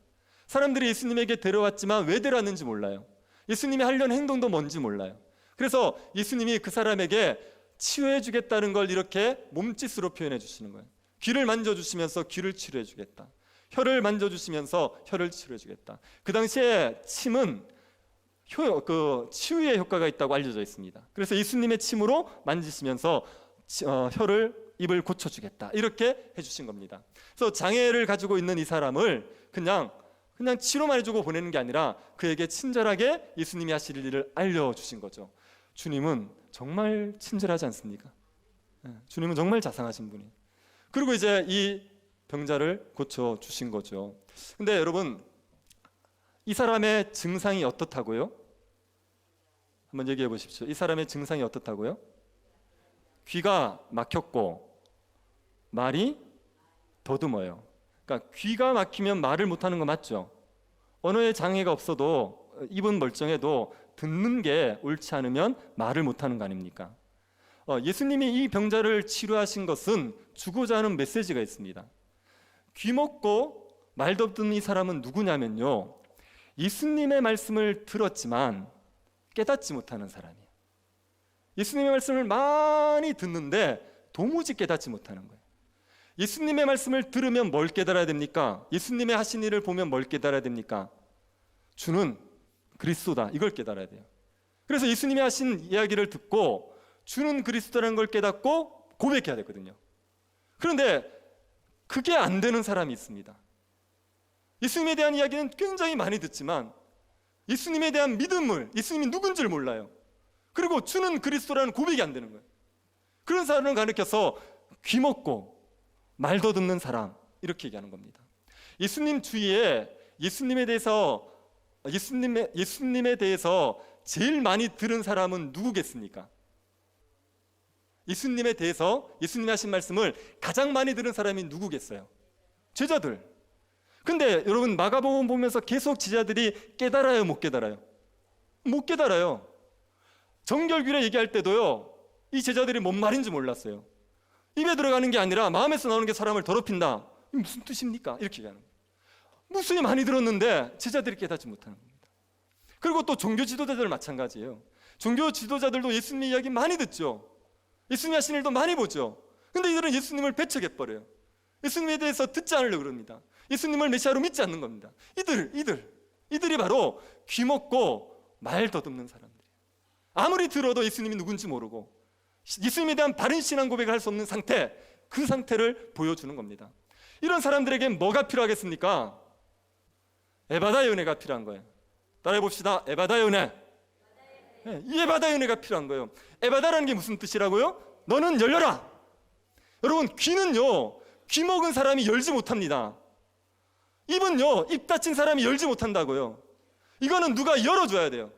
사람들이 예수님에게 데려왔지만 왜 데려왔는지 몰라요. 예수님이 하려는 행동도 뭔지 몰라요. 그래서 예수님이 그 사람에게 치유해 주겠다는 걸 이렇게 몸짓으로 표현해 주시는 거예요. 귀를 만져주시면서 귀를 치료해 주겠다. 혀를 만져주시면서 혀를 치료해 주겠다. 그 당시에 침은 치유의 효과가 있다고 알려져 있습니다. 그래서 예수님의 침으로 만지시면서 입을 고쳐주겠다, 이렇게 해주신 겁니다. 그래서 장애를 가지고 있는 이 사람을 그냥 치료만 해주고 보내는 게 아니라 그에게 친절하게 예수님이 하실 일을 알려주신 거죠. 주님은 정말 친절하지 않습니까? 주님은 정말 자상하신 분이에요. 그리고 이제 이 병자를 고쳐주신 거죠. 근데 여러분, 이 사람의 증상이 어떻다고요? 한번 얘기해 보십시오. 이 사람의 증상이 어떻다고요? 귀가 막혔고 말이 더듬어요. 그러니까 귀가 막히면 말을 못하는 거 맞죠? 언어에 장애가 없어도, 입은 멀쩡해도 듣는 게 옳지 않으면 말을 못하는 거 아닙니까? 예수님이 이 병자를 치료하신 것은 주고자 하는 메시지가 있습니다. 귀 먹고 말 더듬는 이 사람은 누구냐면요, 예수님의 말씀을 들었지만 깨닫지 못하는 사람이에요. 예수님의 말씀을 많이 듣는데 도무지 깨닫지 못하는 거예요. 예수님의 말씀을 들으면 뭘 깨달아야 됩니까? 예수님의 하신 일을 보면 뭘 깨달아야 됩니까? 주는 그리스도다, 이걸 깨달아야 돼요. 그래서 예수님이 하신 이야기를 듣고 주는 그리스도라는 걸 깨닫고 고백해야 되거든요. 그런데 그게 안 되는 사람이 있습니다. 예수님에 대한 이야기는 굉장히 많이 듣지만 예수님에 대한 믿음을, 예수님이 누군지를 몰라요. 그리고 주는 그리스도라는 고백이 안 되는 거예요. 그런 사람을 가리켜서 귀 먹고 말 더듬는 사람, 이렇게 얘기하는 겁니다. 예수님 주위에 예수님에 대해서 제일 많이 들은 사람은 누구겠습니까? 예수님에 대해서, 예수님이 하신 말씀을 가장 많이 들은 사람이 누구겠어요? 제자들. 근데 여러분, 마가복음 보면서 계속 제자들이 깨달아요, 못 깨달아요? 못 깨달아요. 정결규례 얘기할 때도요, 이 제자들이 뭔 말인지 몰랐어요. 입에 들어가는 게 아니라 마음에서 나오는 게 사람을 더럽힌다. 이게 무슨 뜻입니까? 이렇게 얘기하는 거예요. 무수히 많이 들었는데 제자들이 깨닫지 못하는 겁니다. 그리고 또 종교 지도자들 마찬가지예요. 종교 지도자들도 예수님 이야기 많이 듣죠. 예수님 하신 일도 많이 보죠. 근데 이들은 예수님을 배척해버려요. 예수님에 대해서 듣지 않으려고 그럽니다. 예수님을 메시아로 믿지 않는 겁니다. 이들이 바로 귀 먹고 말 더듬는 사람들이에요. 아무리 들어도 예수님이 누군지 모르고 예수님에 대한 바른 신앙 고백을 할 수 없는 상태, 그 상태를 보여주는 겁니다. 이런 사람들에게 뭐가 필요하겠습니까? 에바다의 은혜가 필요한 거예요. 따라해 봅시다. 에바다의 은혜. 이 에바다의 은혜가 필요한 거예요. 에바다라는 게 무슨 뜻이라고요? 너는 열려라. 여러분, 귀는요, 귀 먹은 사람이 열지 못합니다. 입은요, 입 다친 사람이 열지 못한다고요. 이거는 누가 열어줘야 돼요.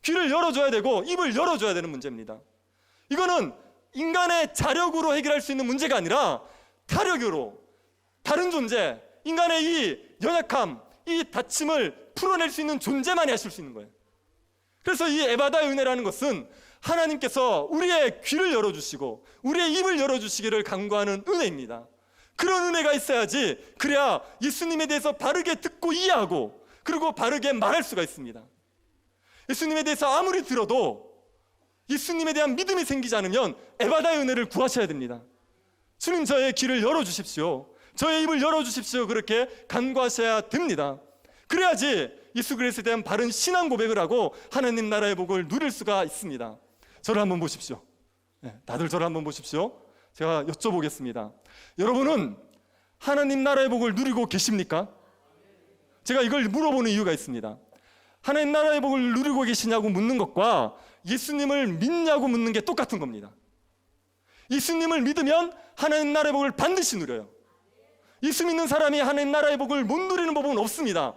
귀를 열어줘야 되고 입을 열어줘야 되는 문제입니다. 이거는 인간의 자력으로 해결할 수 있는 문제가 아니라 타력으로, 다른 존재, 인간의 이 연약함, 이 다침을 풀어낼 수 있는 존재만이 하실 수 있는 거예요. 그래서 이 에바다의 은혜라는 것은 하나님께서 우리의 귀를 열어주시고 우리의 입을 열어주시기를 간구하는 은혜입니다. 그런 은혜가 있어야지, 그래야 예수님에 대해서 바르게 듣고 이해하고 그리고 바르게 말할 수가 있습니다. 예수님에 대해서 아무리 들어도 예수님에 대한 믿음이 생기지 않으면 에바다의 은혜를 구하셔야 됩니다. 주님, 저의 귀를 열어주십시오. 저의 입을 열어주십시오. 그렇게 간구하셔야 됩니다. 그래야지 예수 그리스도에 대한 바른 신앙 고백을 하고 하나님 나라의 복을 누릴 수가 있습니다. 저를 한번 보십시오. 다들 저를 한번 보십시오. 제가 여쭤보겠습니다. 여러분은 하나님 나라의 복을 누리고 계십니까? 제가 이걸 물어보는 이유가 있습니다. 하나님 나라의 복을 누리고 계시냐고 묻는 것과 예수님을 믿냐고 묻는 게 똑같은 겁니다. 예수님을 믿으면 하나님 나라의 복을 반드시 누려요. 예수 믿는 사람이 하나님 나라의 복을 못 누리는 법은 없습니다.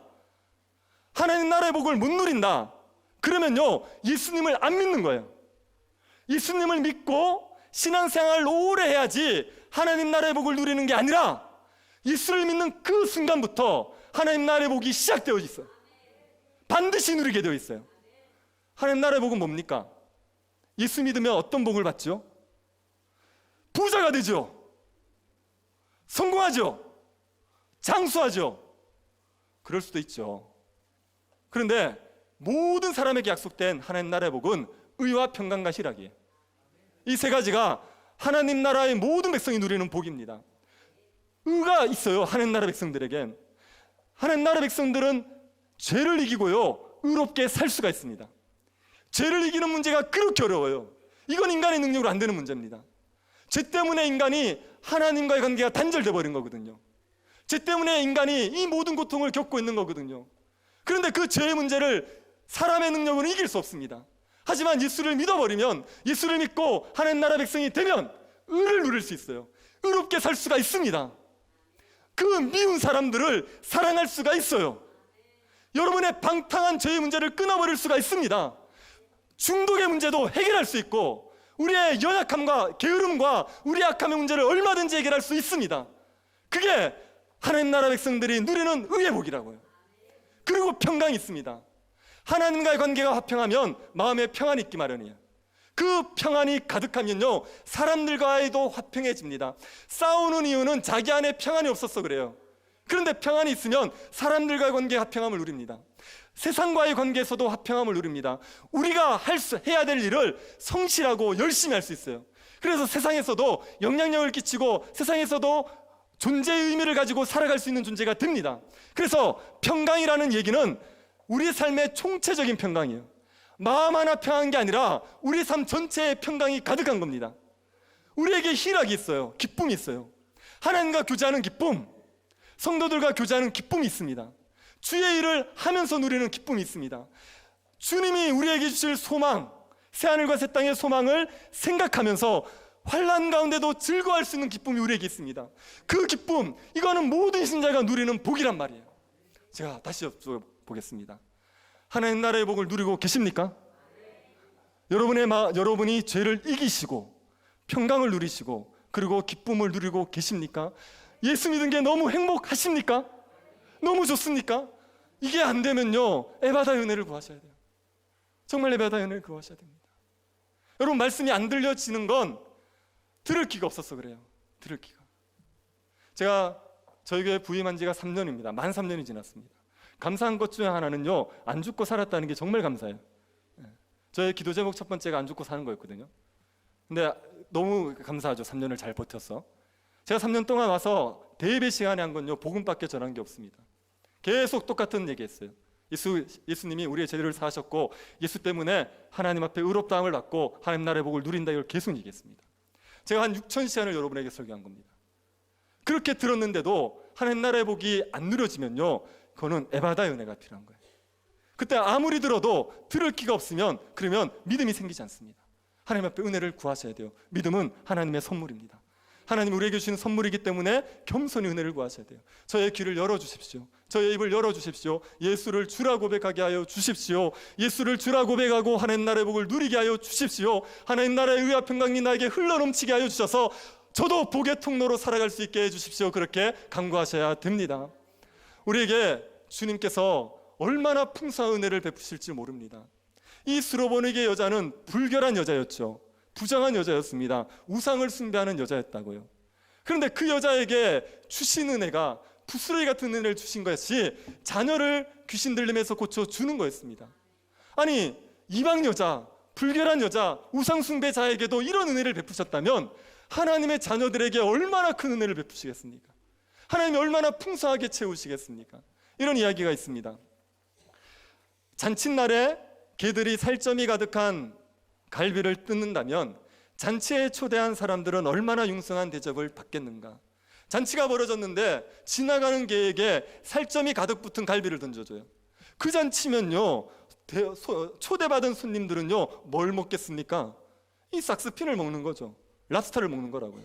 하나님 나라의 복을 못 누린다 그러면요, 예수님을 안 믿는 거예요. 예수님을 믿고 신앙생활을 오래 해야지 하나님 나라의 복을 누리는 게 아니라 예수를 믿는 그 순간부터 하나님 나라의 복이 시작되어 있어요. 반드시 누리게 되어 있어요. 하나님 나라의 복은 뭡니까? 예수 믿으면 어떤 복을 받죠? 부자가 되죠. 성공하죠. 장수하죠. 그럴 수도 있죠. 그런데 모든 사람에게 약속된 하나님 나라의 복은 의와 평강과 희락이에요. 이 세 가지가 하나님 나라의 모든 백성이 누리는 복입니다. 의가 있어요. 하나님 나라 백성들에겐. 하나님 나라 백성들은 죄를 이기고요, 의롭게 살 수가 있습니다. 죄를 이기는 문제가 그렇게 어려워요. 이건 인간의 능력으로 안 되는 문제입니다. 죄 때문에 인간이 하나님과의 관계가 단절돼 버린 거거든요. 죄 때문에 인간이 이 모든 고통을 겪고 있는 거거든요. 그런데 그 죄의 문제를 사람의 능력으로 이길 수 없습니다. 하지만 예수를 믿어버리면, 예수를 믿고 하나님 나라 백성이 되면 의를 누릴 수 있어요. 의롭게 살 수가 있습니다. 그 미운 사람들을 사랑할 수가 있어요. 여러분의 방탕한 죄의 문제를 끊어버릴 수가 있습니다. 중독의 문제도 해결할 수 있고, 우리의 연약함과 게으름과 우리의 악함의 문제를 얼마든지 해결할 수 있습니다. 그게 하나님 나라 백성들이 누리는 의의 복이라고요. 그리고 평강이 있습니다. 하나님과의 관계가 화평하면 마음에 평안이 있기 마련이에요. 그 평안이 가득하면요, 사람들과의도 화평해집니다. 싸우는 이유는 자기 안에 평안이 없어서 그래요. 그런데 평안이 있으면 사람들과의 관계에 화평함을 누립니다. 세상과의 관계에서도 화평함을 누립니다. 우리가 해야 될 일을 성실하고 열심히 할 수 있어요. 그래서 세상에서도 영향력을 끼치고 세상에서도 존재의 의미를 가지고 살아갈 수 있는 존재가 됩니다. 그래서 평강이라는 얘기는 우리 삶의 총체적인 평강이에요. 마음 하나 평안한 게 아니라 우리 삶 전체에 평강이 가득한 겁니다. 우리에게 희락이 있어요. 기쁨이 있어요. 하나님과 교제하는 기쁨, 성도들과 교제하는 기쁨이 있습니다. 주의 일을 하면서 누리는 기쁨이 있습니다. 주님이 우리에게 주실 소망, 새하늘과 새 땅의 소망을 생각하면서 환난 가운데도 즐거워할 수 있는 기쁨이 우리에게 있습니다. 그 기쁨, 이거는 모든 신자가 누리는 복이란 말이에요. 제가 다시 여쭤보겠습니다. 하나님 나라의 복을 누리고 계십니까? 여러분이 죄를 이기시고 평강을 누리시고 그리고 기쁨을 누리고 계십니까? 예수 믿은 게 너무 행복하십니까? 너무 좋습니까? 이게 안 되면요, 에바다의 은혜를 구하셔야 돼요. 정말 에바다의 은혜를 구하셔야 됩니다. 여러분, 말씀이 안 들려지는 건 들을 기가 없어서 그래요. 들을 기가. 제가 저희 교회 부임한 지가 3년입니다. 만 3년이 지났습니다. 감사한 것 중에 하나는요, 안 죽고 살았다는 게 정말 감사해요. 저의 기도 제목 첫 번째가 안 죽고 사는 거였거든요. 근데 너무 감사하죠. 3년을 잘 버텨서. 제가 3년 동안 와서 대예배 시간에 한 건요, 복음밖에 전한 게 없습니다. 계속 똑같은 얘기했어요. 예수님이 우리의 죄를 사하셨고 예수 때문에 하나님 앞에 의롭다함을 받고 하나님 나라의 복을 누린다, 이걸 계속 얘기했습니다. 제가 한 6,000시간을 여러분에게 설교한 겁니다. 그렇게 들었는데도 하나님 나라의 복이 안 누려지면요, 그거는 에바다의 은혜가 필요한 거예요. 그때 아무리 들어도 들을 기가 없으면 그러면 믿음이 생기지 않습니다. 하나님 앞에 은혜를 구하셔야 돼요. 믿음은 하나님의 선물입니다. 하나님 우리에게 주시는 선물이기 때문에 겸손히 은혜를 구하셔야 돼요. 저의 귀를 열어주십시오. 저의 입을 열어주십시오. 예수를 주라 고백하게 하여 주십시오. 예수를 주라 고백하고 하나님 나라의 복을 누리게 하여 주십시오. 하나님 나라의 의와 평강이 나에게 흘러넘치게 하여 주셔서 저도 복의 통로로 살아갈 수 있게 해주십시오. 그렇게 간구하셔야 됩니다. 우리에게 주님께서 얼마나 풍성한 은혜를 베푸실지 모릅니다. 이 스로보니게 여자는 불결한 여자였죠. 부정한 여자였습니다. 우상을 숭배하는 여자였다고요. 그런데 그 여자에게 주신 은혜가 부스러기 같은 은혜를 주신 것이 자녀를 귀신 들림에서 고쳐주는 거였습니다. 아니, 이방 여자, 불결한 여자, 우상 숭배자에게도 이런 은혜를 베푸셨다면 하나님의 자녀들에게 얼마나 큰 은혜를 베푸시겠습니까? 하나님이 얼마나 풍성하게 채우시겠습니까? 이런 이야기가 있습니다. 잔칫날에 개들이 살점이 가득한 갈비를 뜯는다면 잔치에 초대한 사람들은 얼마나 융성한 대접을 받겠는가? 잔치가 벌어졌는데 지나가는 개에게 살점이 가득 붙은 갈비를 던져줘요. 그 잔치면요, 초대받은 손님들은요 뭘 먹겠습니까? 이 삭스핀을 먹는 거죠. 랍스터를 먹는 거라고요.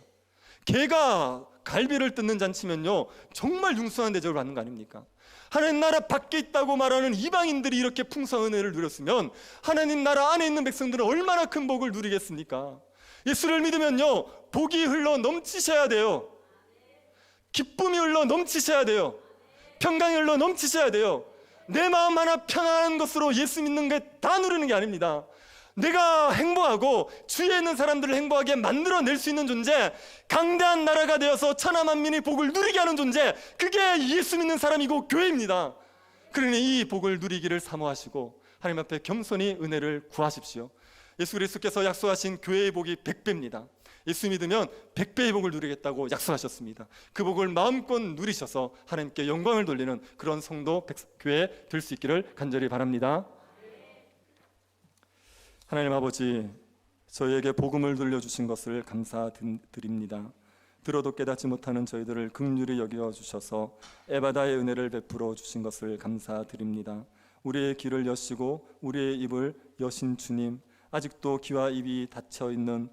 개가 갈비를 뜯는 잔치면요 정말 융숭한 대접을 받는 거 아닙니까? 하나님 나라 밖에 있다고 말하는 이방인들이 이렇게 풍성한 은혜를 누렸으면 하나님 나라 안에 있는 백성들은 얼마나 큰 복을 누리겠습니까? 예수를 믿으면요 복이 흘러 넘치셔야 돼요. 기쁨이 흘러 넘치셔야 돼요. 평강이 흘러 넘치셔야 돼요. 내 마음 하나 편안한 것으로 예수 믿는 게 다 누리는 게 아닙니다. 내가 행복하고 주위에 있는 사람들을 행복하게 만들어낼 수 있는 존재, 강대한 나라가 되어서 천하 만민이 복을 누리게 하는 존재, 그게 예수 믿는 사람이고 교회입니다. 그러니 이 복을 누리기를 사모하시고 하나님 앞에 겸손히 은혜를 구하십시오. 예수 그리스도께서 약속하신 교회의 복이 100배입니다. 예수 믿으면 100배의 복을 누리겠다고 약속하셨습니다. 그 복을 마음껏 누리셔서 하나님께 영광을 돌리는 그런 성도 교회 될 수 있기를 간절히 바랍니다. 하나님 아버지, 저희에게 복음을 들려주신 것을 감사드립니다. 들어도 깨닫지 못하는 저희들을 긍휼히 여겨주셔서 에바다의 은혜를 베풀어 주신 것을 감사드립니다. 우리의 귀를 여시고 우리의 입을 여신 주님, 아직도 귀와 입이 닫혀있는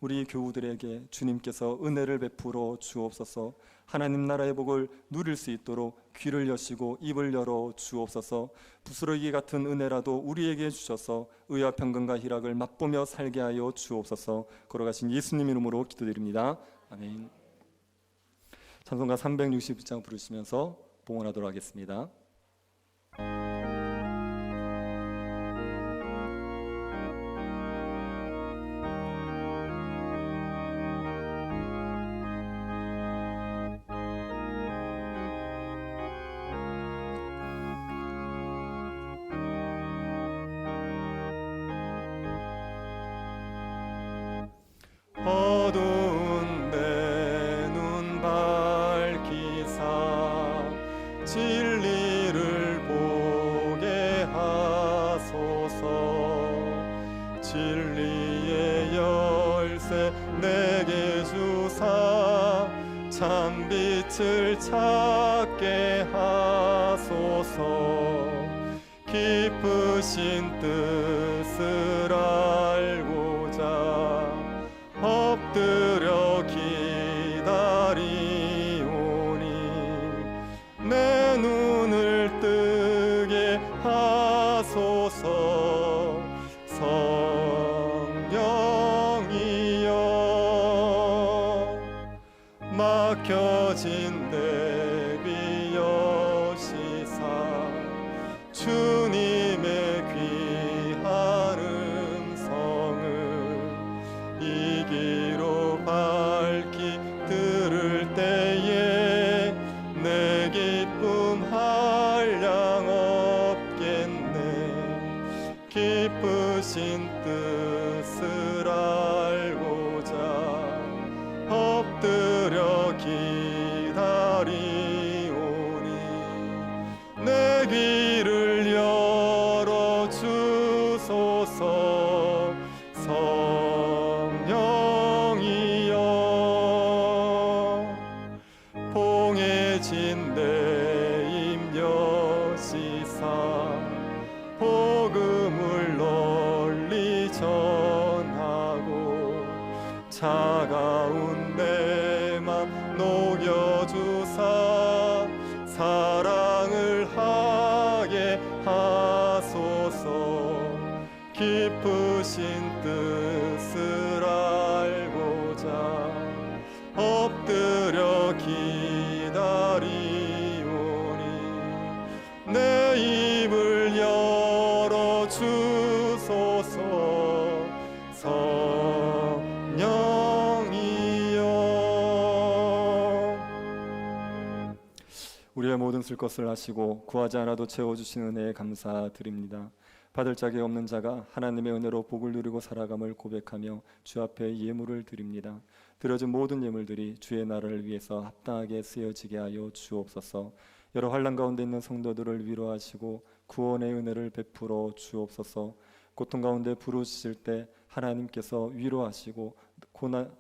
우리 교우들에게 주님께서 은혜를 베풀어 주옵소서. 하나님 나라의 복을 누릴 수 있도록 귀를 여시고 입을 열어 주옵소서. 부스러기 같은 은혜라도 우리에게 주셔서 의와 평강과 희락을 맛보며 살게 하여 주옵소서. 걸어가신 예수님 이름으로 기도드립니다. 아멘. 찬송가 360장 부르시면서 봉헌하도록 하겠습니다. 어두운 내 눈 밝히사 진리를 보게 하소서. 진리의 열쇠 내게 주사 참빛을 찾게 하소서. 깊으신 뜻을 알고자 엎드려 기다리오니 내 눈을 뜨게 하소서. 성령이여 막혀진 내 귀 여시사 주님의 귀한 음성을 이 귀로 밝히 들을 때에 내 기쁨 한량 없겠네. 깊으신 뜻을 알고자 엎드려 기다리오니 내 귀를 열어 주소서. 성령이여 봉해진 내 입 여시사 복음을 널리 전하고 차가운 내 맘 녹여주사 사랑을 하게 하소서. 깊으신 뜻을 알고자 엎드려 기다리오니 내 입을 열어 주소서. 성령이여 우리의 모든 쓸 것을 아시고 구하지 않아도 채워주신 은혜에 감사드립니다. 받을 자격 없는 자가 하나님의 은혜로 복을 누리고 살아감을 고백하며 주 앞에 예물을 드립니다. 드려진 모든 예물들이 주의 나라를 위해서 합당하게 쓰여지게 하여 주옵소서. 여러 환난 가운데 있는 성도들을 위로하시고 구원의 은혜를 베풀어 주옵소서. 고통 가운데 부르짖을 때 하나님께서 위로하시고 고난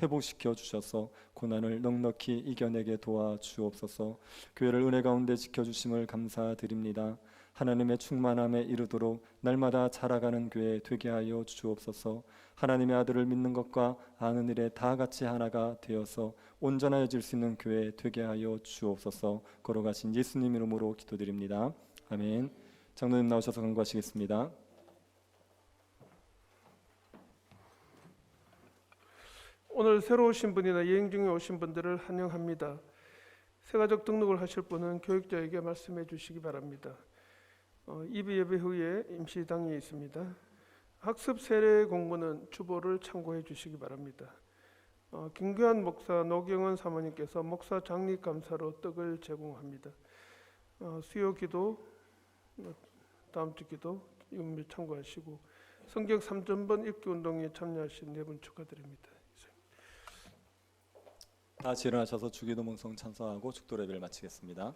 회복시켜 주셔서 고난을 넉넉히 이겨내게 도와주옵소서. 교회를 은혜 가운데 지켜주심을 감사드립니다. 하나님의 충만함에 이르도록 날마다 자라가는 교회 되게 하여 주옵소서. 하나님의 아들을 믿는 것과 아는 일에 다 같이 하나가 되어서 온전해질 수 있는 교회 되게 하여 주옵소서. 걸어가신 예수님 이름으로 기도드립니다. 아멘. 장로님 나오셔서 간구하시겠습니다. 오늘 새로 오신 분이나 여행 중에 오신 분들을 환영합니다. 새가족 등록을 하실 분은 교육자에게 말씀해 주시기 바랍니다. 2부 예배 후에 임시당이 있습니다. 학습 세례 공부는 주보를 참고해 주시기 바랍니다. 김규환 목사, 노경원 사모님께서 목사 장립 감사로 떡을 제공합니다. 수요 기도, 다음 주 기도 이건 참고하시고 성경 3전번 읽기 운동에 참여하신 네 분 축하드립니다. 다시 일어나셔서 주기도 문성 찬송하고 축도 예배를 마치겠습니다.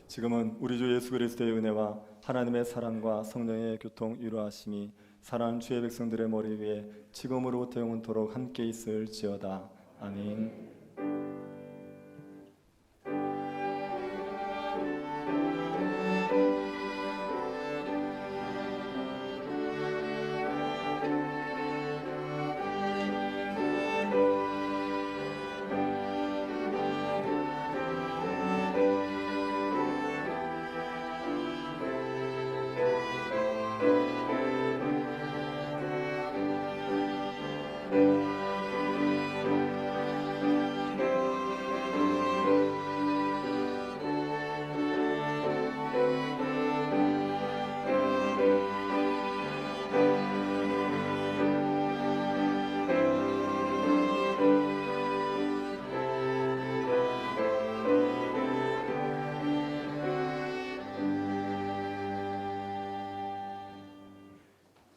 지금은 우리 주 예수 그리스도의 은혜와 하나님의 사랑과 성령의 교통 위로하심이 사랑하는 주의 백성들의 머리 위에 지금으로부터 영원토록 함께 있을지어다. 아멘.